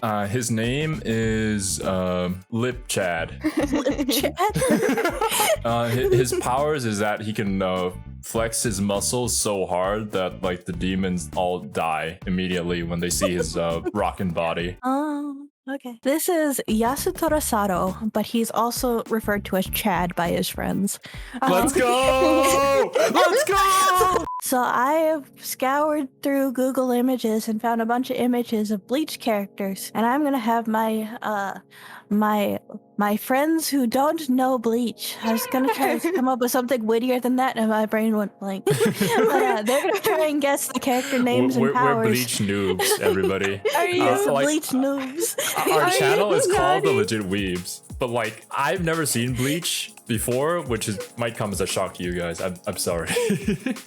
His name is Lip Chad. Lip Chad? His powers is that he can flex his muscles so hard that like the demons all die immediately when they see his rockin' body. Oh, okay. This is Yasutora Sado, but he's also referred to as Chad by his friends. Let's go! Let's go! So I have scoured through Google Images and found a bunch of images of Bleach characters, and I'm gonna have my my friends who don't know Bleach. I was gonna try to come up with something wittier than that, and my brain went blank. But they're gonna try and guess the character names and powers. We're Bleach noobs, everybody. Are you Bleach noobs? Our channel is called The Legit Weebs, but like I've never seen Bleach before, which might come as a shock to you guys. I'm sorry.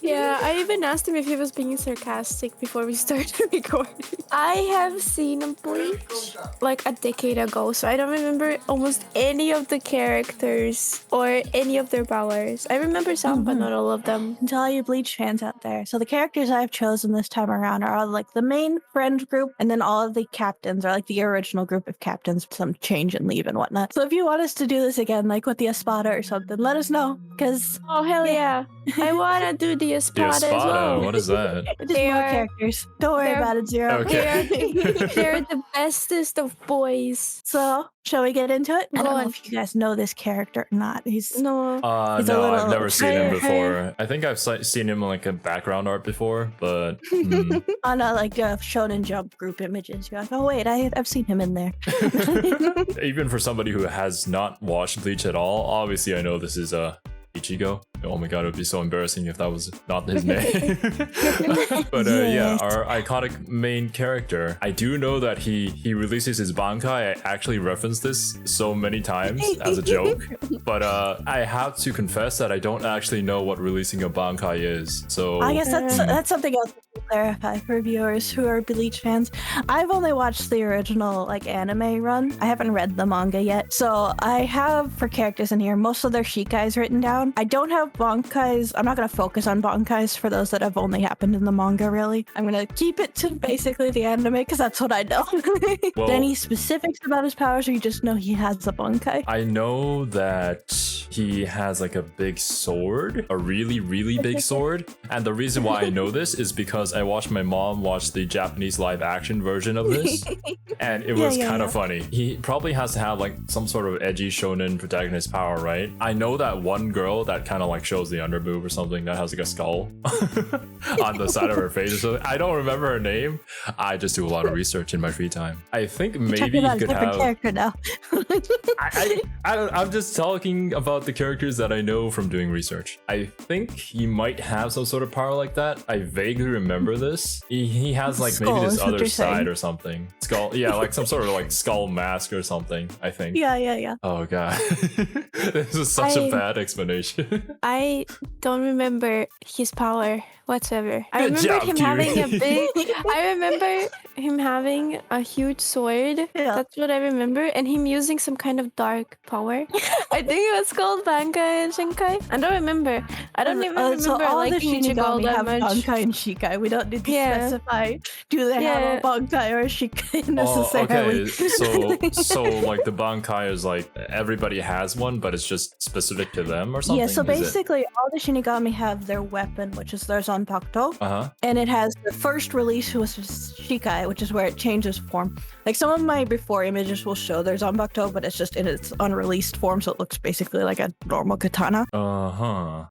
Yeah, I even asked him if he was being sarcastic before we started recording. I have seen Bleach like a decade ago, so I don't remember almost any of the characters or any of their powers. I remember some, but not all of them. And to all you Bleach fans out there, so the characters I've chosen this time around are all like the main friend group, and then all of the captains are like the original group of captains, some change and leave and whatnot. So if you want us to do this again, like with the Espada or something, let us know, because oh hell yeah, I wanna do the Espada as well. What is that? They are characters. Don't worry about it, Xero. Okay. They're the bestest of boys. So shall we get into it? I don't know if you guys know this character or not. He's no, I've never seen him before. I think I've seen him in like a background art before, but on like Shonen Jump group images, you're like, oh wait, I've seen him in there. Even for somebody who has not watched Bleach at all, obviously I know this is Ichigo. Oh my god, it would be so embarrassing if that was not his name. But yeah, our iconic main character. I do know that he releases his bankai. I actually referenced this so many times as a joke. But I have to confess that I don't actually know what releasing a bankai is. So I guess that's something else to clarify for viewers who are Bleach fans. I've only watched the original like anime run. I haven't read the manga yet. So I have for characters in here most of their shikais written down. I don't have bankais. I'm not going to focus on bankais for those that have only happened in the manga, really. I'm going to keep it to basically the anime because that's what I know. Well, any specifics about his powers, or you just know he has a bankai? I know that he has like a big sword, a really, really big sword. And the reason why I know this is because I watched my mom watch the Japanese live action version of this. And it was kind of funny. He probably has to have like some sort of edgy shonen protagonist power, right? I know that one girl that kind of like shows the underboob or something that has like a skull on the side of her face or something. I don't remember her name. I just do a lot of research in my free time. I think maybe he could have character now. I'm just talking about the characters that I know from doing research. I think he might have some sort of power like that. I vaguely remember this. He has like maybe this other side or something. Skull, yeah, like some sort of like skull mask or something, I think. Yeah. Oh god. This is such a bad explanation. I don't remember his power whatsoever. I remember him having a huge sword. Yeah. That's what I remember. And him using some kind of dark power. I think it was called Bankai and Shinkai. I don't remember. I don't even remember so all like the Ichigo that have much. Bankai and Shikai. We don't need to specify. Do they have a Bankai or a Shikai necessarily? Okay. So like the Bankai is like everybody has one, but it's just specific to them or something? Yeah, so basically all the Shinigami have their weapon, which is their Zanpakuto. And it has the first release, which is Shikai, which is where it changes form. Like some of my before images will show their Zanpakuto, but it's just in its unreleased form, so it looks basically like a normal katana.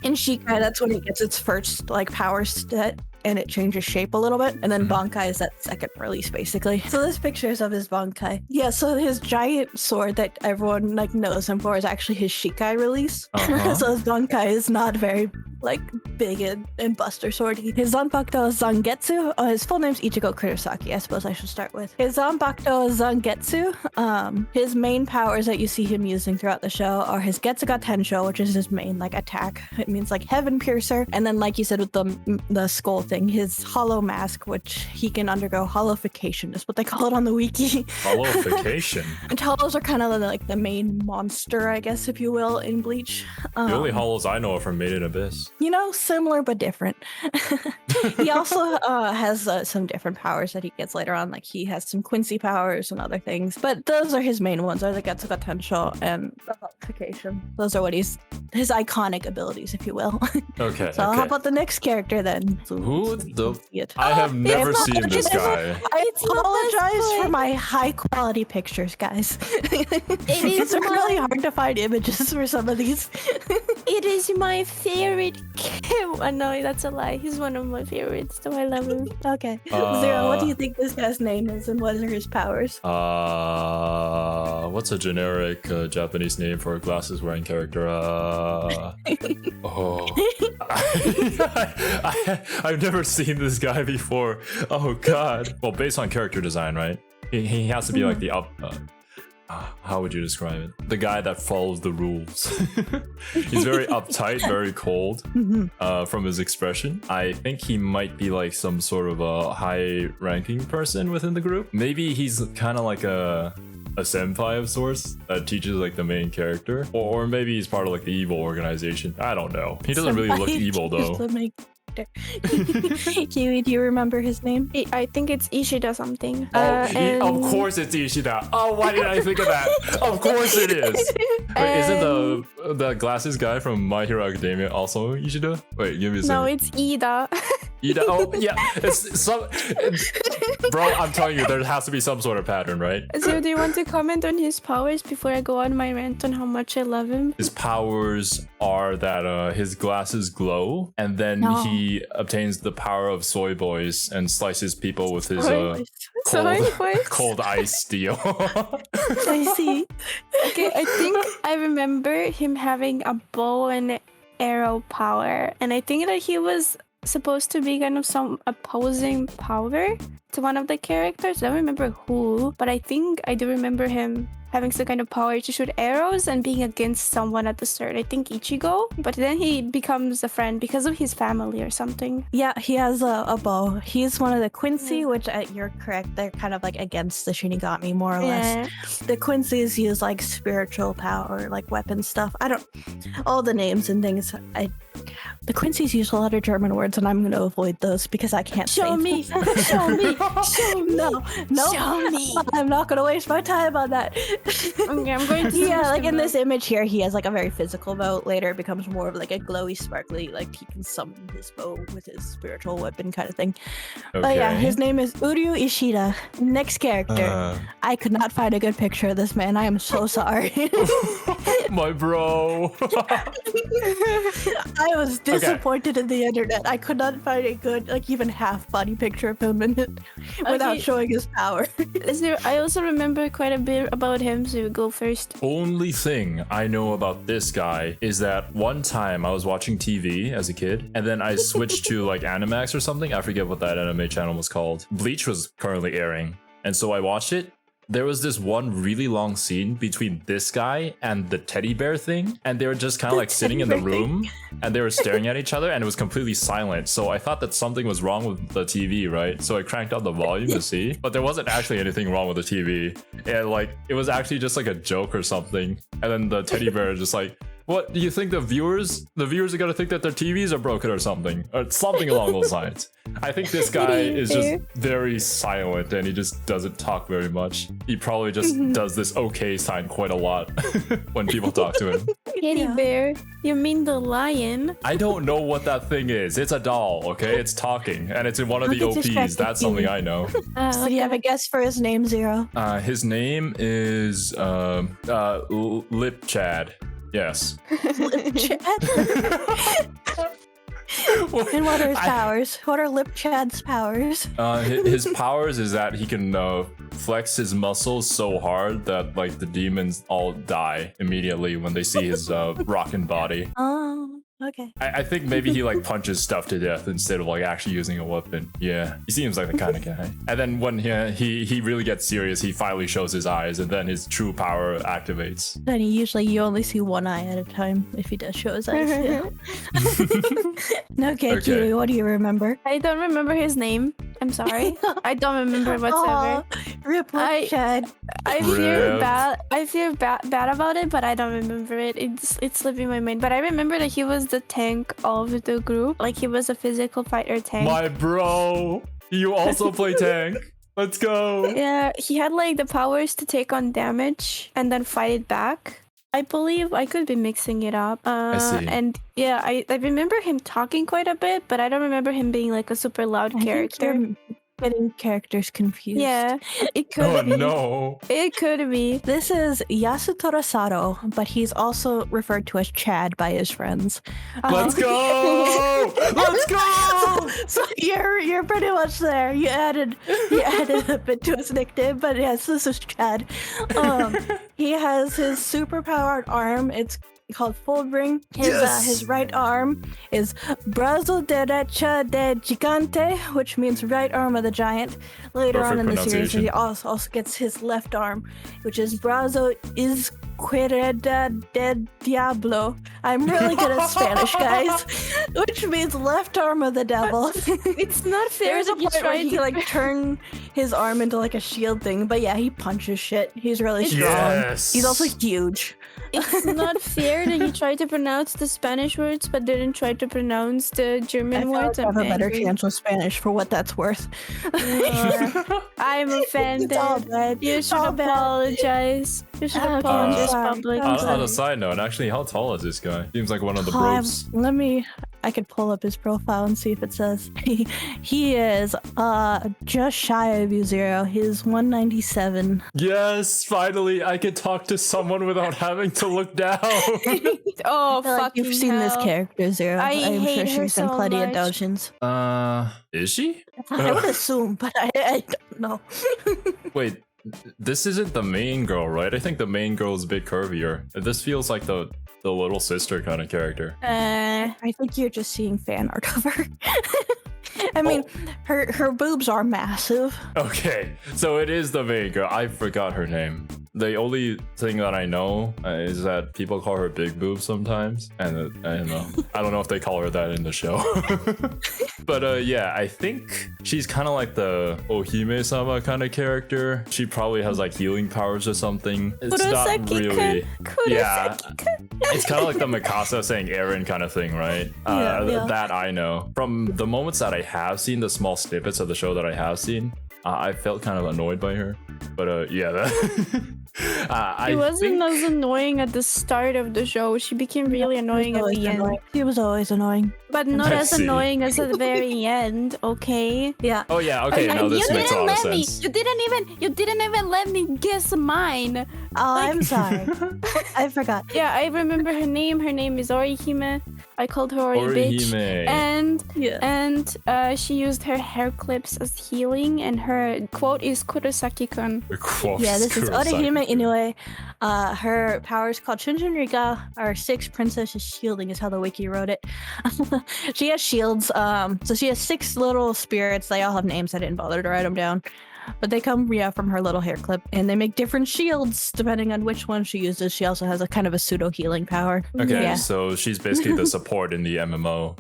In Shikai, that's when it gets its first like power set, and it changes shape a little bit. And then Bankai is that second release, basically. So this picture is of his Bankai. Yeah, so his giant sword that everyone like knows him for is actually his Shikai release. So his Bankai is not very like big and buster sword. His Zanpakuto is Zangetsu. His full name's Ichigo Kurosaki, I suppose I should start with. His Zanpakuto is Zangetsu. His main powers that you see him using throughout the show are his Getsuga Tensho, which is his main like attack. It means like heaven piercer. And then like you said with the skull thing, his hollow mask, which he can undergo hollowification is what they call it on the wiki. Hollowification? And hollows are kind of like the main monster, I guess, if you will, in Bleach. The only hollows I know are from Made in Abyss. Similar but different. He also has some different powers that he gets later on. Like he has some Quincy powers and other things, but those are his main ones: are the Getsuga Tensho and the Holification. Those are his iconic abilities, if you will. Okay. So how about the next character then? Who the? I have never seen this guy. I apologize for my high quality pictures, guys. It's really hard to find images for some of these. It is my favorite. No, that's a lie. He's one of my favorites, so I love him. Okay. Zero, what do you think this guy's name is and what are his powers? What's a generic Japanese name for a glasses wearing character? I've never seen this guy before. Oh god. Well, based on character design, right? He has to be like the how would you describe it? The guy that follows the rules. He's very uptight, very cold from his expression. I think he might be like some sort of a high-ranking person within the group. Maybe he's kind of like a senpai of sorts that teaches like the main character. Or maybe he's part of like the evil organization. I don't know. He doesn't really look evil though. Kiwi, do you remember his name? I think it's Ishida something. Of course it's Ishida. Oh, why did I think of that? Of course it is. Wait, isn't the glasses guy from My Hero Academia also Ishida? Wait, give me a second. No, it's Ida. Ida? Oh, yeah. Bro, I'm telling you, there has to be some sort of pattern, right? So do you want to comment on his powers before I go on my rant on how much I love him? His powers are that his glasses glow, and then he obtains the power of soy boys and slices people with his cold ice steel. I see. Okay, I think I remember him having a bow and arrow power, and I think that he was supposed to be kind of some opposing power to one of the characters. I don't remember who, but I think I do remember him having some kind of power to shoot arrows and being against someone at the start. I think Ichigo, but then he becomes a friend because of his family or something. Yeah, he has a bow. He's one of the Quincy, which you're correct. They're kind of like against the Shinigami, more or less. The Quincy's use like spiritual power, like weapon stuff. All the names and things. The Quincy's use a lot of German words, and I'm going to avoid those because I can't show me. Show me. Show me. No. Show me. I'm not going to waste my time on that. Okay, I'm going to. Yeah, like in this image here, he has like a very physical bow. Later, it becomes more of like a glowy, sparkly, like he can summon his bow with his spiritual weapon kind of thing. Okay. But yeah, his name is Uryu Ishida. Next character. I could not find a good picture of this man. I am so sorry. My bro. I was disappointed in the internet. I could not find a good, like even half body picture of him without showing his power. I also remember quite a bit about him, so you go first. Only thing I know about this guy is that one time I was watching TV as a kid, and then I switched to like Animax or something. I forget what that anime channel was called. Bleach was currently airing, and so I watched it. There was this one really long scene between this guy and the teddy bear thing, and they were just kind of like sitting in the room and they were staring at each other, and it was completely silent. So I thought that something was wrong with the TV, right? So I cranked up the volume to see, but there wasn't actually anything wrong with the TV. And like it was actually just like a joke or something. And then the teddy bear just like, what do you think the viewers are gonna think that their TVs are broken or something along those lines? I think this guy is just very silent and he just doesn't talk very much. He probably just does this okay sign quite a lot when people talk to him. Teddy bear? You mean the lion? I don't know what that thing is. It's a doll, okay? It's talking and it's in one of the OPs. That's something I know. So do you have a guess for his name, Zero? His name is Lip Chad. Yes. Lip Chad? And what are his powers? What are Lip Chad's powers? His powers is that he can flex his muscles so hard that like the demons all die immediately when they see his rockin' body. Oh, okay. I think maybe he like punches stuff to death instead of like actually using a weapon. Yeah, he seems like the kind of guy. And then when he really gets serious, he finally shows his eyes, and then his true power activates. Then you only see one eye at a time if he does show his eyes. Yeah. Okay, Kiwi, what do you remember? I don't remember his name. I'm I'm sorry. I don't remember whatsoever. Rip Chad. I feel bad about it, but I don't remember it. It's slipping my mind. But I remember that he was the tank of the group. Like he was a physical fighter tank. My bro, you also play tank. Let's go. Yeah, he had like the powers to take on damage and then fight it back. I believe I could be mixing it up. I see. And yeah, I remember him talking quite a bit, but I don't remember him being like a super loud character. You're getting characters confused. Yeah, it could be. Oh no. It could be. This is Yasutora Sado, but he's also referred to as Chad by his friends. Let's go! Let's go! So you're pretty much there. You added a bit to his nickname, but yes, this is Chad. He has his superpowered arm. It's called Fullbring. His right arm is Brazo derecha de Gigante, which means right arm of the giant. Later on in the series, he also gets his left arm, which is Brazo Izquierda de Diablo. I'm really good at Spanish, guys, which means left arm of the devil. It's not fair. There's a point where he like turn his arm into like a shield thing, but yeah, he punches shit. He's really strong. Yes. He's also huge. It's not fair that you tried to pronounce the Spanish words but didn't try to pronounce the German words. I have a better chance with Spanish for what that's worth. I'm offended. It's all bad. You should apologize. You should apologize publicly. On a side note, actually, how tall is this guy? Seems like one of the bros. I could pull up his profile and see if it says he is just shy of U0. He's 197. Yes, finally, I could talk to someone without having to look down. Oh, I feel like you've seen this character, Zero. I'm hate sure her she's in so plenty of much. dungeons. Is she? I would assume, but I don't know. Wait, this isn't the main girl, right? I think the main girl is a bit curvier. This feels like the little sister kind of character. I think you're just seeing fan art of her. I mean, her boobs are massive. Okay, so it is the main girl. I forgot her name. The only thing that I know is that people call her Big Boob sometimes, and I don't know if they call her that in the show. But yeah, I think she's kind of like the Orihime-sama kind of character. She probably has like healing powers or something. It's not really. Yeah, it's kind of like the Mikasa saying Eren kind of thing, right? Yeah. That I know. From the moments that I have seen, the small snippets of the show that I have seen, I felt kind of annoyed by her. But yeah, She wasn't as annoying at the start of the show. She became really annoying at the end. She was always annoying. But not as annoying as at the very end, okay? Yeah. Oh yeah, okay, now this makes a lot of sense. You didn't even let me guess mine. Oh, I'm sorry. I forgot. Yeah, I remember her name. Her name is Orihime. I called her bitch. And she used her hair clips as healing, and her quote is Kurosaki-kun. Yeah, this is Orihime Inoue. Her powers called Shunjin-riga are 6 princesses shielding is how the wiki wrote it. She has shields. So she has 6 little spirits. They all have names. I didn't bother to write them down. But they come, from her little hair clip, and they make different shields depending on which one she uses. She also has a kind of a pseudo healing power. Okay, so she's basically the support in the MMO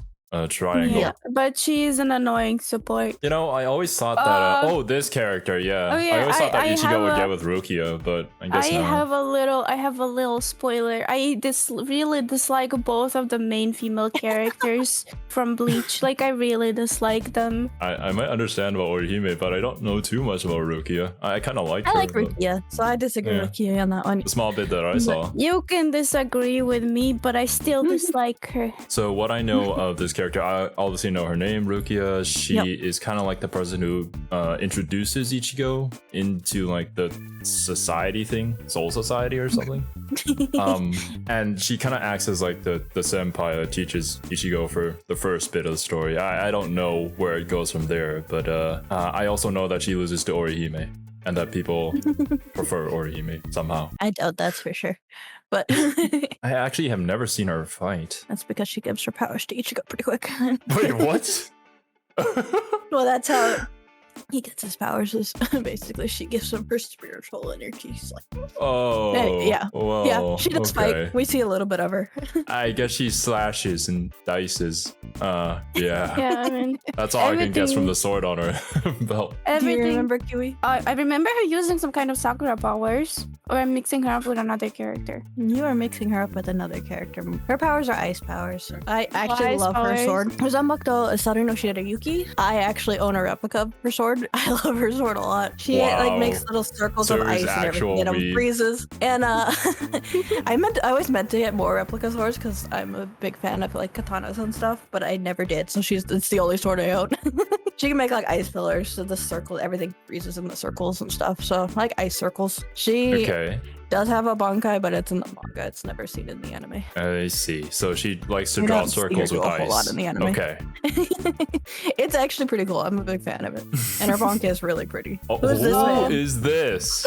triangle. Yeah, but she's an annoying support. You know, I always thought that. This character, yeah. I always thought that Ichigo would get with Rukia, but I guess no. I have a little spoiler. I really dislike both of the main female characters from Bleach. Like, I really dislike them. I might understand about Orihime, but I don't know too much about Rukia. I kind of like her. I like Rukia, so I disagree with you on that one. The small bit that I saw. You can disagree with me, but I still dislike her. So what I know of this character, I obviously know her name, Rukia. She is kind of like the person who introduces Ichigo into like the society thing, Soul Society or something. And she kind of acts as like the senpai that teaches Ichigo for the first bit of the story. I don't know where it goes from there, but I also know that she loses to Orihime, and that people prefer Orihime somehow. I doubt that's for sure. But I actually have never seen her fight. That's because she gives her powers to Ichigo pretty quick. Wait, what? Well, that's how he gets his powers is basically she gives him her spiritual energy. Oh, yeah, whoa, yeah. She does fight. We see a little bit of her. I guess she slashes and dices. Yeah. Yeah, I mean, that's all I can guess from the sword on her belt. Do you remember Kiwi? I remember her using some kind of Sakura powers, or I'm mixing her up with another character. You are mixing her up with another character. Her powers are ice powers. I actually love her sword. Her Zanbakuto is Saru no Shirayuki. I actually own a replica of her sword. I love her sword a lot. She like makes little circles of ice and everything, and it freezes. And I always meant to get more replica swords because I'm a big fan of like katanas and stuff, but I never did. So it's the only sword I own. She can make like ice pillars, so the circle, everything freezes in the circles and stuff. So like ice circles. She does have a bankai, but it's in the manga. It's never seen in the anime. I see. So she likes to draw circles with ice. A lot in the anime. Okay. It's actually pretty cool. I'm a big fan of it. And her bankai is really pretty. Who is this?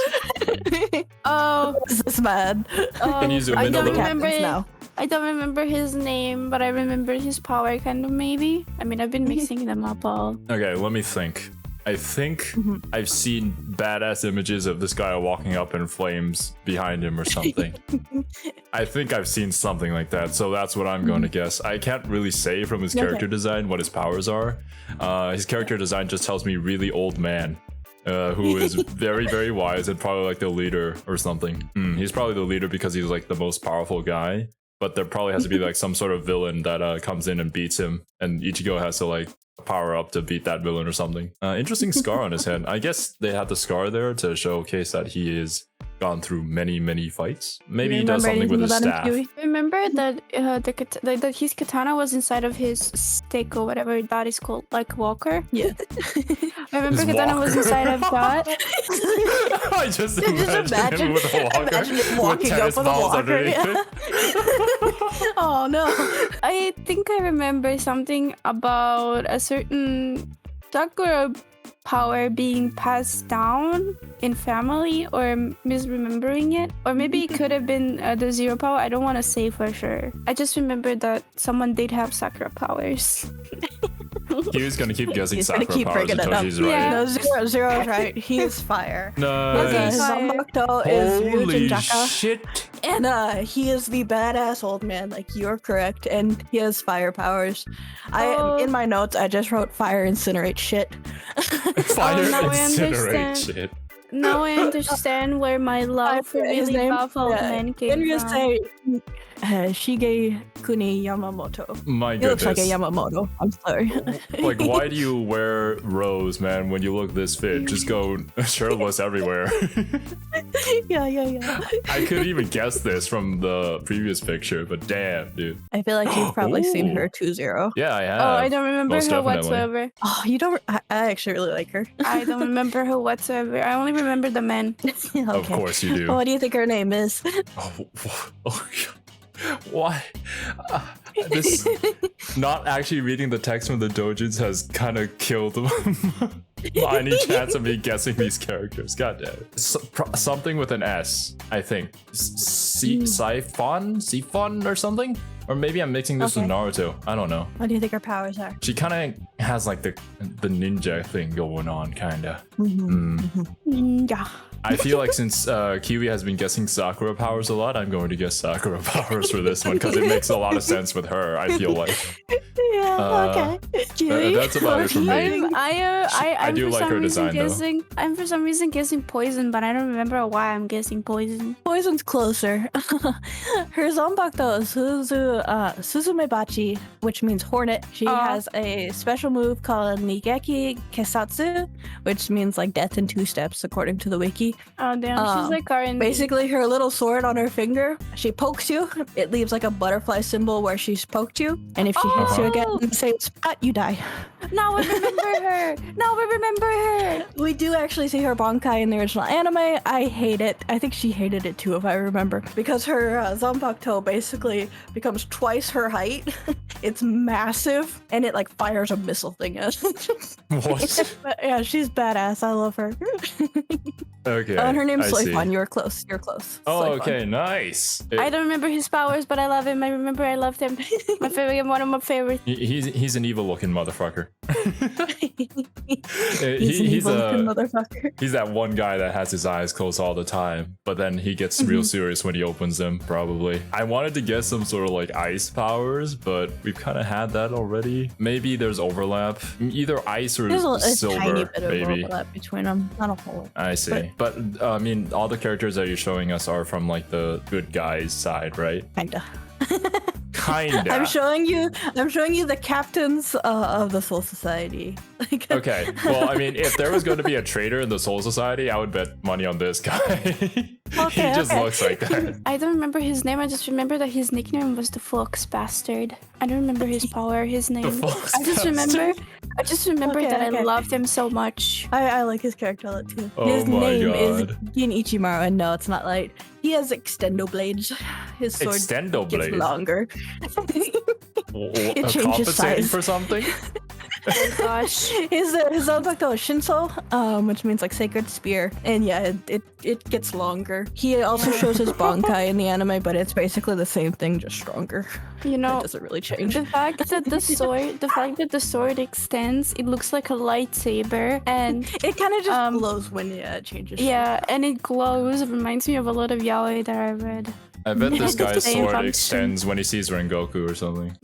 Oh, is this bad? Can you zoom in a little? I don't remember his name, but I remember his power kind of maybe. I mean, I've been mixing them up all. Okay, let me think. I think I've seen badass images of this guy walking up in flames behind him or something. I think I've seen something like that, so that's what I'm going to guess. I can't really say from his character design what his powers are. His character design just tells me really old man. Who is very, very wise and probably like the leader or something. He's probably the leader because he's like the most powerful guy. But there probably has to be like some sort of villain that comes in and beats him, and Ichigo has to like power up to beat that villain or something. Interesting scar on his head. I guess they had the scar there to showcase that he is gone through many fights. Maybe he does something with his staff. Remember that that his katana was inside of his stick or whatever that is called, like walker. Yeah. I remember katana was inside of that. I just imagine him with a walker. Imagine him walking up with a walker. Yeah. Oh no. I think I remember something about a certain Sakura power being passed down in family, or misremembering it, or maybe it could have been the zero power. I don't want to say for sure. I just remember that someone did have Sakura powers. He was gonna keep guessing Sakura powers until she's right. Yeah. No, zero is right. He is fire. Nice. Zanbakuto is Holy Ryujin shit. And he is the badass old man. Like, you're correct. And he has fire powers. In my notes, I just wrote fire incinerate shit. Fire incinerate shit. Now I understand where my love for really powerful men came from. Shigekuni Yamamoto. My He goodness. looks like a Yamamoto. I'm sorry. Like, why do you wear rose, man, when you look this fit? Just go shirtless everywhere. Yeah. I could even guess this from the previous picture, but damn, dude. I feel like you've probably seen her 2-0. Yeah, I have. Oh, I don't remember Most her definitely. whatsoever. Oh, you don't? I actually really like her. I don't remember her whatsoever. I only remember the men. Okay. Of course you do. What do you think her name is? Why? This not actually reading the text from the doujins has kind of killed any chance of me guessing these characters. God damn it. Something with an S, I think. Siphon or something? Or maybe I'm mixing this with Naruto. I don't know. What do you think her powers are? She kind of has like the ninja thing going on, kind of. Ninja. I feel like since Kiwi has been guessing Sakura powers a lot, I'm going to guess Sakura powers for this one because it makes a lot of sense with her, I feel like. Yeah, okay. That's about it for me. I do like her design, though. I'm for some reason guessing poison, but I don't remember why I'm guessing poison. Poison's closer. Her Zanbakuto is Suzumebachi, which means hornet. She has a special move called Nigeki Kesatsu, which means like death in 2 steps, according to the wiki. Oh damn, she's like Karen. Basically, her little sword on her finger, she pokes you. It leaves like a butterfly symbol where she's poked you, and if she hits you again in the same spot, you die. Now I remember her. We do actually see her bankai in the original anime. I hate it. I think she hated it too, if I remember, because her Zanbakuto basically becomes twice her height. It's massive, and it like fires a missile thing at What? But yeah, she's badass. I love her. Okay. And her name's I Soifon. see. You're close. Oh, Soifon. okay, nice. I don't remember his powers, but I love him. I remember I loved him. One of my favorite He's an evil looking motherfucker. He's an evil looking motherfucker. He's that one guy that has his eyes closed all the time, but then he gets real serious when he opens them, probably. I wanted to get some sort of like ice powers, but we've kind of had that already. Maybe there's overlap. Either ice or there's silver, a tiny bit of maybe. overlap between them. Not a whole. I see. But I mean, all the characters that you're showing us are from like the good guys side, right? Kinda. Kinda. I'm showing you the captains of the Soul Society. Okay. Well, I mean, if there was going to be a traitor in the Soul Society, I would bet money on this guy. He just looks like that. I don't remember his name. I just remember that his nickname was the Fox Bastard. I don't remember his power, his name. I just remember that I loved him so much. I like his character a lot too. Oh his my name God. is Ichimaru, and no, it's not light. He has extendo blades. His sword gets longer. It changes compensating size for something? Oh gosh. His Zanpakuto is Shinso, which means like sacred spear, and yeah, it gets longer. He also shows his Bankai in the anime, but it's basically the same thing, just stronger. You know, it doesn't really change. The fact that the sword extends, it looks like a lightsaber, and it kind of just glows when it changes. Yeah, and it glows. It reminds me of a lot of yaoi that I read. I bet this guy's sword extends when he sees Rengoku or something.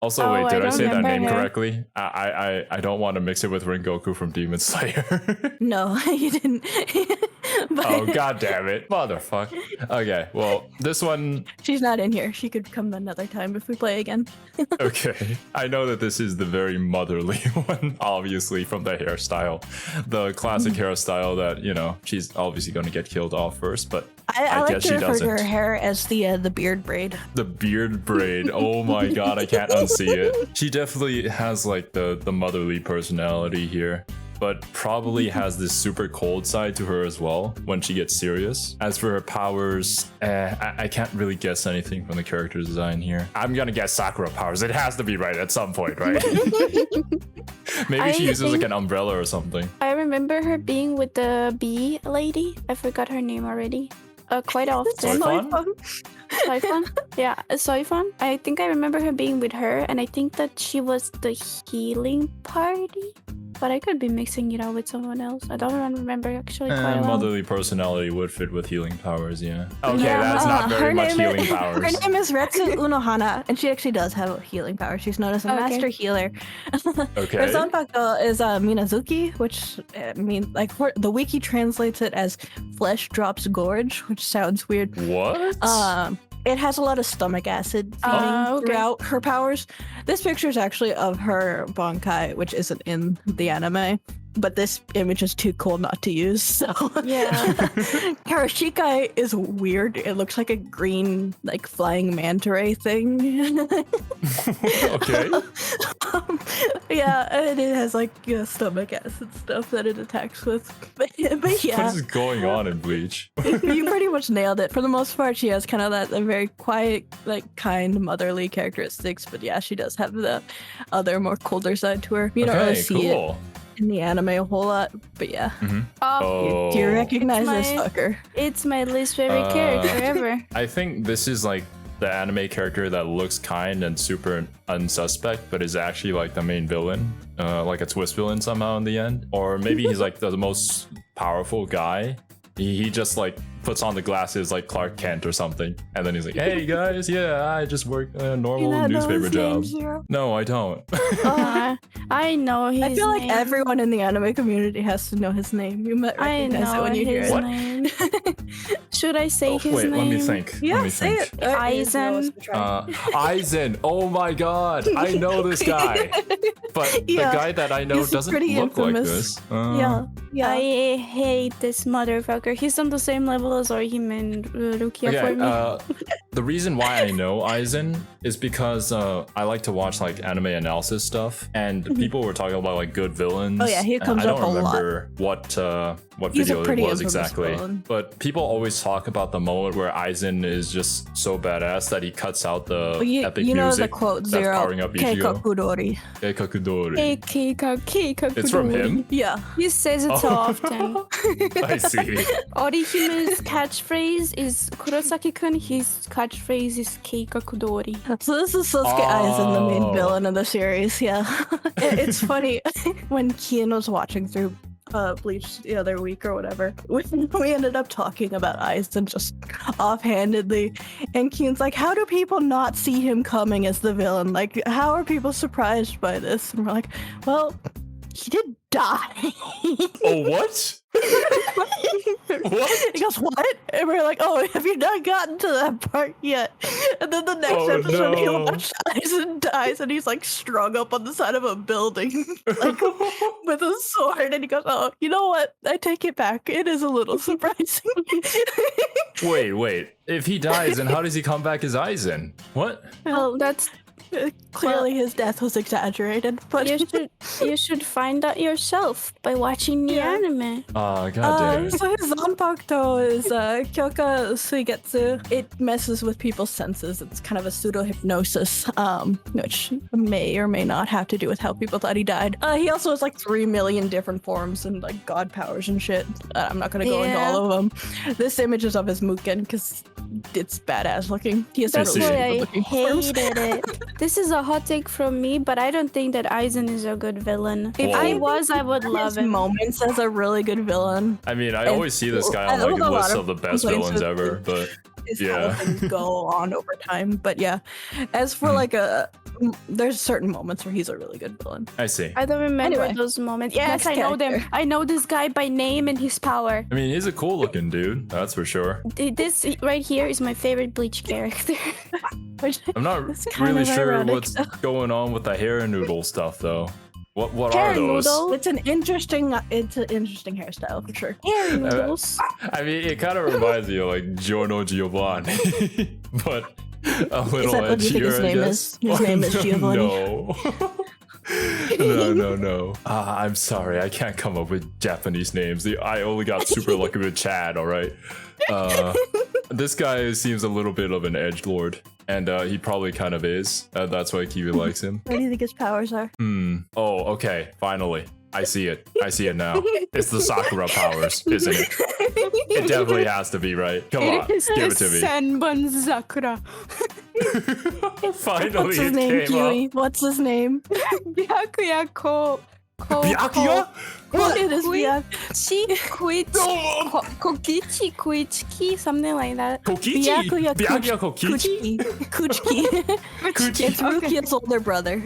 Also, wait, did I say that name correctly? I don't want to mix it with Rengoku from Demon Slayer. No, you didn't. Oh, god damn it. Motherfucker. Okay, well, this one... She's not in here. She could come another time if we play again. Okay. I know that this is the very motherly one, obviously, from the hairstyle. The classic hairstyle that, you know, she's obviously going to get killed off first, but I guess she doesn't. I like to refer to her hair as the beard braid. The beard braid. Oh my god, I can't unsee it. She definitely has, like, the motherly personality here, but probably has this super cold side to her as well when she gets serious. As for her powers, I can't really guess anything from the character design here. I'm gonna guess Sakura powers. It has to be right at some point, right? Maybe she uses like an umbrella or something. I remember her being with the bee lady. I forgot her name already. Quite often. Soifon? Yeah, Soifon. I think I remember her being with her, and I think that she was the healing party. But I could be mixing it up with someone else. I don't remember actually quite well. Motherly personality would fit with healing powers, yeah. Okay, that's not very much healing powers. Her name is Retsu Unohana, and she actually does have a healing power. She's known as a master healer. Okay. Her Zanpakuto is Minazuki, which means, like, the wiki translates it as flesh drops gorge, which sounds weird. What? It has a lot of stomach acid feeling throughout her powers. This picture is actually of her Bankai, which isn't in the anime. But this image is too cool not to use, so... Yeah. Her Shikai is weird. It looks like a green, like, flying manta ray thing. Okay. Yeah, and it has, like, stomach acid stuff that it attacks with. But yeah. What is going on in Bleach? You pretty much nailed it. For the most part, she has kind of that very quiet, like, kind, motherly characteristics. But yeah, she does have the other, more colder side to her. You don't really see it in the anime a whole lot, but yeah. Mm-hmm. Do you recognize this fucker? It's my least favorite character ever. I think this is like the anime character that looks kind and super unsuspect, but is actually like the main villain, like a twist villain somehow in the end. Or maybe he's like the most powerful guy. He just like puts on the glasses like Clark Kent or something, and then he's like, "Hey guys, yeah, I just work a normal newspaper job." No, I don't. I know his name. I feel like everyone in the anime community has to know his name. You might recognize it when you hear it. Should I say his name? Let me think. Yeah, say it. Aizen. Aizen. Oh my god, I know this guy. But the guy that I know doesn't look like this. Yeah. I hate this motherfucker. He's on the same level as Orihime and Rukia for me. The reason why I know Aizen is because I like to watch like anime analysis stuff, and people were talking about like good villains. Oh yeah, he comes up a lot. I don't remember what video it was exactly, but people always talk about the moment where Aizen is just so badass that he cuts out the epic you know music the quote that's Zero powering up Ichigo? Keikakudori. Keikakudori. Keikakudori. It's from him? Yeah. He says it so often. I see. Orihime's catchphrase is Kurosaki-kun. His catchphrase is Keikakudori. So this is Sosuke Aizen, the main villain of the series. Yeah. It's funny when Kian was watching through Bleach the other week or whatever. We ended up talking about Aizen just offhandedly, and Kian's like, "How do people not see him coming as the villain? Like, how are people surprised by this?" And we're like, "Well, he did die." Oh, what? What? He goes, "What?" And we're like, "Oh, have you not gotten to that part yet?" And then the next episode, he watched Aizen dies, and he's like strung up on the side of a building, like with a sword. And he goes, "Oh, you know what? I take it back. It is a little surprising." Wait. If he dies, then how does he come back as Aizen? What? Well, that's Clearly, his death was exaggerated, but you should find out yourself by watching the anime. Goddamn. So his Zanpakuto is Kyoka Suigetsu. It messes with people's senses. It's kind of a pseudo hypnosis, which may or may not have to do with how people thought he died. He also has like 3 million different forms and like god powers and shit. I'm not gonna go into all of them. This image is of his Mugen because it's badass looking. He has That's really why I good-looking forms. hated it. This is a hot take from me, but I don't think that Aizen is a good villain. If I was, I would love him. Moments as a really good villain. I mean, I always see this guy on like lists of the best villains ever, but how things go on over time. But yeah, as for like there's certain moments where he's a really good villain. I see. I don't remember those moments. Yes, I know them. I know this guy by name and his power. I mean, he's a cool looking dude, that's for sure. This right here is my favorite Bleach character. I'm not really sure what's going on with the hair noodle stuff though. What hair are those? Noodle? It's an interesting hairstyle for sure. Hair noodles. I mean, it kind of reminds me of like Giorno Giovanni, but a little edgier, I guess. His name is Giovanni. No. I'm sorry, I can't come up with Japanese names. I only got super lucky with Chad, alright? This guy seems a little bit of an edgelord, and he probably kind of is. That's why Kiwi likes him. What do you think his powers are? Oh, okay, finally. I see it now. It's the Sakura powers, isn't it? It definitely has to be, right? Come on, give it to me. Senbon Sakura. Finally, what's his name, Kiwi? What's his name? Byakuya Byakuya? What? It is Byakuya. Kokichi Kuichiki, something like that. Kokichi? Byakuya Kokichi? Kuchiki. It's Rukia's older brother.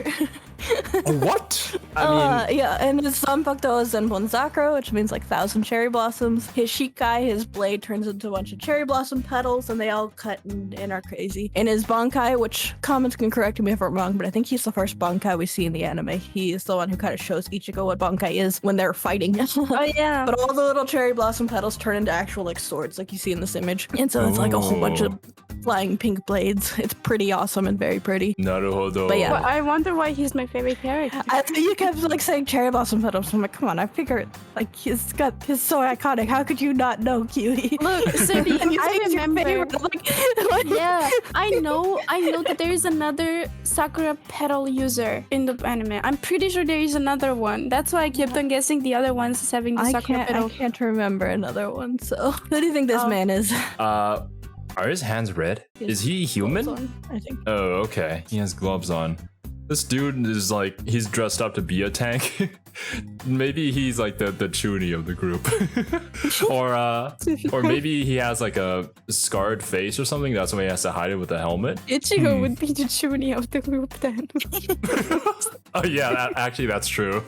What? I mean, yeah, and his Zanpakuto is Zenbon Sakura, which means like 1,000 cherry blossoms. His Shikai, his blade turns into a bunch of cherry blossom petals, and they all cut and are crazy. And his Bankai, which comments can correct me if I'm wrong, but I think he's the first Bankai we see in the anime. He is the one who kind of shows Ichigo what Bankai is when they're fighting. Oh yeah. But all the little cherry blossom petals turn into actual like swords, like you see in this image. And so it's like a whole bunch of flying pink blades. It's pretty awesome and very pretty. Naruhodo. But yeah, I wonder why he's my favorite character. You kept like saying cherry blossom petals. I'm like, come on, I figured like he's so iconic. How could you not know, Kiwi? Look, Cerby, I remember. Like, yeah, I know that there is another Sakura petal user in the anime. I'm pretty sure there is another one. That's why I kept on guessing the other ones as having the Sakura petal. I can't remember another one. So, who do you think this man is? Are his hands red? Is he human? I think. Oh, okay. He has gloves on. This dude is like, he's dressed up to be a tank. Maybe he's like the Chuni of the group. or maybe he has like a scarred face or something. That's why he has to hide it with a helmet. Ichigo would be the Chuni of the group then. Oh yeah, actually that's true.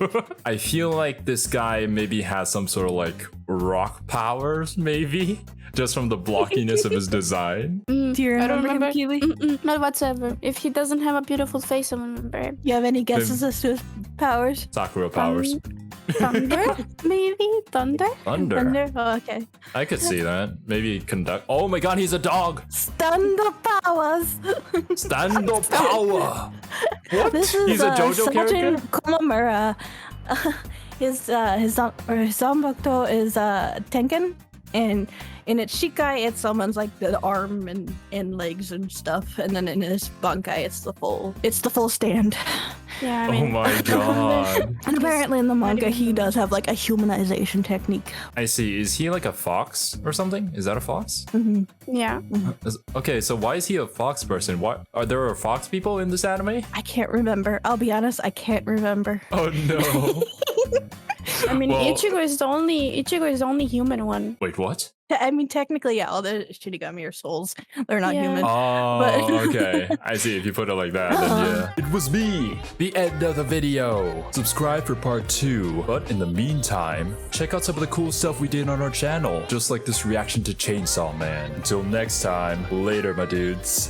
I feel like this guy maybe has some sort of like rock powers, maybe. Just from the blockiness of his design. Do you remember him, Kiwi? Not whatsoever. If he doesn't have a beautiful face, I remember him. You have any guesses as to his powers? Sakura powers. Thunder? Maybe? Thunder? Thunder. Oh, okay. I could see that. Maybe conduct. Oh my god, he's a dog! Stando powers! Stando power! What? This is he's a JoJo Sajin character? Komamura. His Zanpakuto is Tenken. And in its Shikai, it summons like the arm and legs and stuff, and then in his Bankai, it's the full stand. Yeah, I mean, oh my god. And apparently in the manga, he does have like a humanization technique. I see. Is he like a fox or something? Is that a fox? yeah. Okay, so why is he a fox person? Why are there fox people in this anime? I can't remember. I'll be honest, I can't remember. Oh no. I mean, Ichigo is the only human one. Wait, what? I mean, technically, yeah, all the Shinigami are souls. They're not Yeah. human. Oh, okay. I see. If you put it like that, then yeah. It was me. The end of the video. Subscribe for part 2. But in the meantime, check out some of the cool stuff we did on our channel. Just like this reaction to Chainsaw Man. Until next time, later, my dudes.